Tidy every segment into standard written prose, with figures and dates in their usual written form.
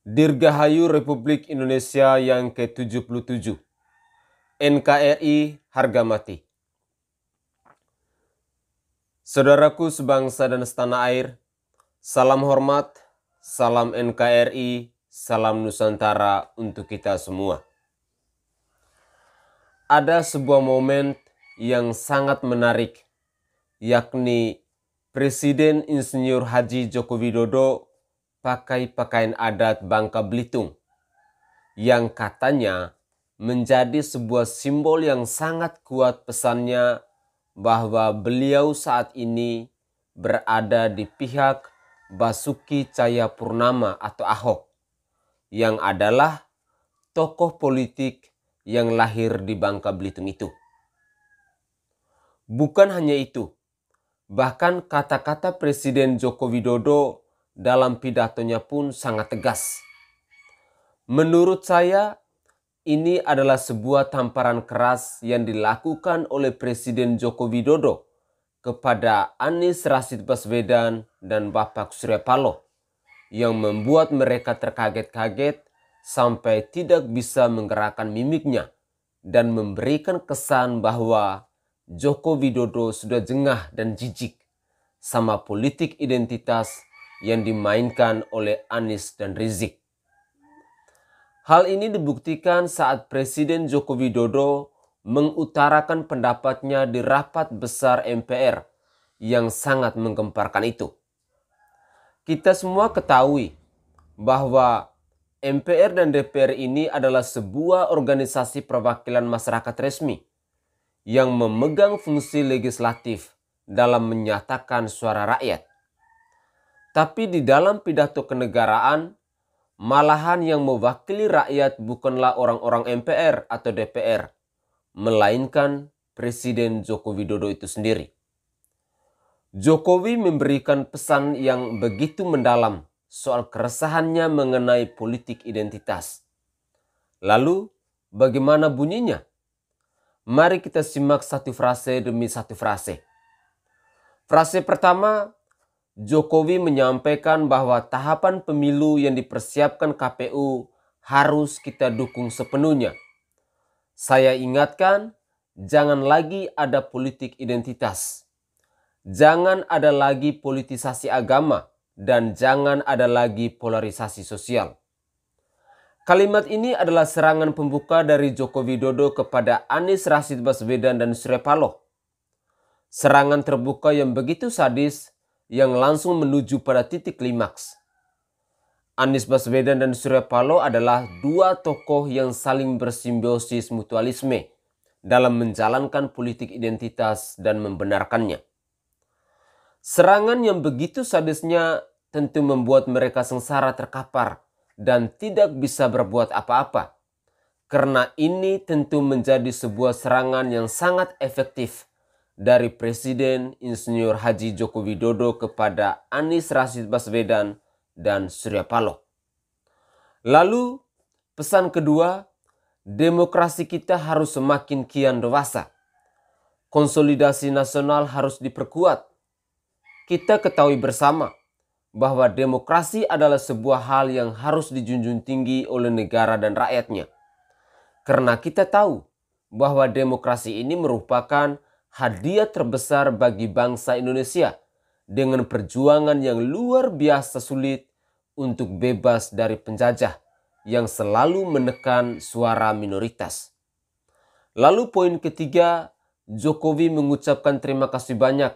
Dirgahayu Republik Indonesia yang ke-77, NKRI harga mati. Saudaraku sebangsa dan setanah air, salam hormat, salam NKRI, salam Nusantara untuk kita semua. Ada sebuah momen yang sangat menarik, yakni Presiden Insinyur Haji Joko Widodo pakai pakaian adat Bangka Belitung yang katanya menjadi sebuah simbol yang sangat kuat pesannya bahwa beliau saat ini berada di pihak Basuki Cahayapurnama atau Ahok yang adalah tokoh politik yang lahir di Bangka Belitung itu. Bukan hanya itu, bahkan kata-kata Presiden Joko Widodo dalam pidatonya pun sangat tegas. Menurut saya, ini adalah sebuah tamparan keras yang dilakukan oleh Presiden Joko Widodo kepada Anies Rashid Baswedan dan Bapak Surya Paloh yang membuat mereka terkaget-kaget sampai tidak bisa menggerakkan mimiknya dan memberikan kesan bahwa Joko Widodo sudah jengah dan jijik sama politik identitas yang dimainkan oleh Anies dan Rizik. Hal ini dibuktikan saat Presiden Joko Widodo mengutarakan pendapatnya di rapat besar MPR yang sangat menggemparkan itu. Kita semua ketahui bahwa MPR dan DPR ini adalah sebuah organisasi perwakilan masyarakat resmi yang memegang fungsi legislatif dalam menyatakan suara rakyat. Tapi di dalam pidato kenegaraan, malahan yang mewakili rakyat bukanlah orang-orang MPR atau DPR, melainkan Presiden Joko Widodo itu sendiri. Jokowi memberikan pesan yang begitu mendalam soal keresahannya mengenai politik identitas. Lalu, bagaimana bunyinya? Mari kita simak satu frase demi satu frase. Frase pertama, Jokowi menyampaikan bahwa tahapan pemilu yang dipersiapkan KPU harus kita dukung sepenuhnya. Saya ingatkan, jangan lagi ada politik identitas. Jangan ada lagi politisasi agama dan jangan ada lagi polarisasi sosial. Kalimat ini adalah serangan pembuka dari Joko Widodo kepada Anies Rashid Baswedan dan Surya Paloh. Serangan terbuka yang begitu sadis yang langsung menuju pada titik klimaks. Anies Baswedan dan Surya Paloh adalah dua tokoh yang saling bersimbiosis mutualisme dalam menjalankan politik identitas dan membenarkannya. Serangan yang begitu sadisnya tentu membuat mereka sengsara terkapar dan tidak bisa berbuat apa-apa. Karena ini tentu menjadi sebuah serangan yang sangat efektif dari Presiden Insinyur Haji Joko Widodo kepada Anies Rashid Baswedan dan Surya Paloh. Lalu pesan kedua, demokrasi kita harus semakin kian dewasa. Konsolidasi nasional harus diperkuat. Kita ketahui bersama bahwa demokrasi adalah sebuah hal yang harus dijunjung tinggi oleh negara dan rakyatnya. Karena kita tahu bahwa demokrasi ini merupakan hadiah terbesar bagi bangsa Indonesia dengan perjuangan yang luar biasa sulit untuk bebas dari penjajah yang selalu menekan suara minoritas. Lalu poin ketiga, Jokowi mengucapkan terima kasih banyak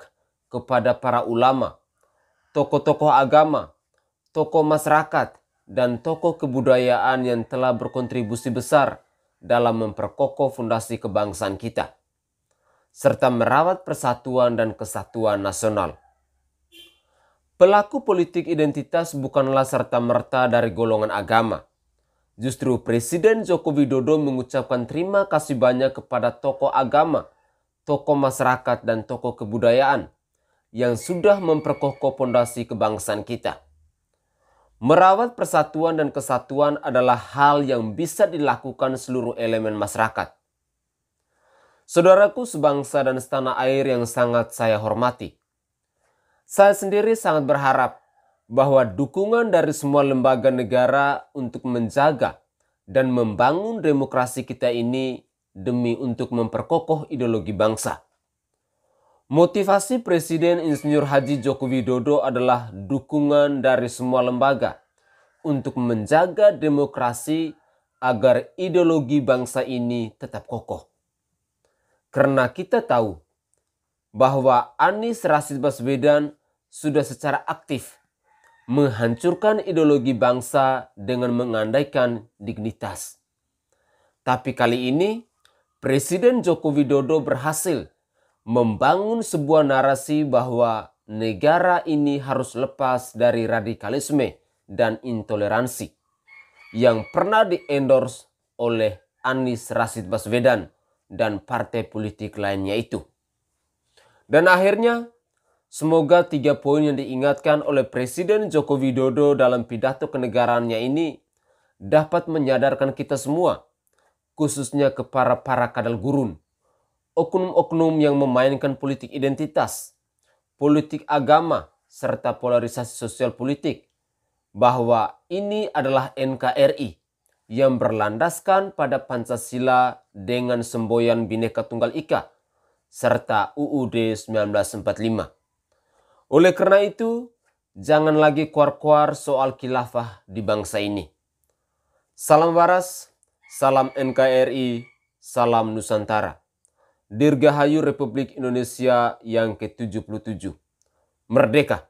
kepada para ulama, tokoh-tokoh agama, tokoh masyarakat, dan tokoh kebudayaan yang telah berkontribusi besar dalam memperkokoh fondasi kebangsaan kita, serta merawat persatuan dan kesatuan nasional. Pelaku politik identitas bukanlah serta-merta dari golongan agama. Justru Presiden Joko Widodo mengucapkan terima kasih banyak kepada tokoh agama, tokoh masyarakat, dan tokoh kebudayaan yang sudah memperkokoh fondasi kebangsaan kita. Merawat persatuan dan kesatuan adalah hal yang bisa dilakukan seluruh elemen masyarakat. Saudaraku sebangsa dan setanah air yang sangat saya hormati. Saya sendiri sangat berharap bahwa dukungan dari semua lembaga negara untuk menjaga dan membangun demokrasi kita ini demi untuk memperkokoh ideologi bangsa. Motivasi Presiden Insinyur Haji Joko Widodo adalah dukungan dari semua lembaga untuk menjaga demokrasi agar ideologi bangsa ini tetap kokoh. Karena kita tahu bahwa Anies Rashid Baswedan sudah secara aktif menghancurkan ideologi bangsa dengan mengandaikan dignitas. Tapi kali ini Presiden Joko Widodo berhasil membangun sebuah narasi bahwa negara ini harus lepas dari radikalisme dan intoleransi yang pernah di-endorse oleh Anies Rashid Baswedan dan partai politik lainnya itu. Dan akhirnya, semoga 3 poin yang diingatkan oleh Presiden Joko Widodo dalam pidato kenegaraannya ini dapat menyadarkan kita semua, khususnya kepada para kadal gurun, oknum-oknum yang memainkan politik identitas, politik agama, serta polarisasi sosial politik, bahwa ini adalah NKRI yang berlandaskan pada Pancasila dengan semboyan Bhinneka Tunggal Ika, serta UUD 1945. Oleh karena itu, jangan lagi kuar-kuar soal khilafah di bangsa ini. Salam waras, salam NKRI, salam Nusantara. Dirgahayu Republik Indonesia yang ke-77. Merdeka!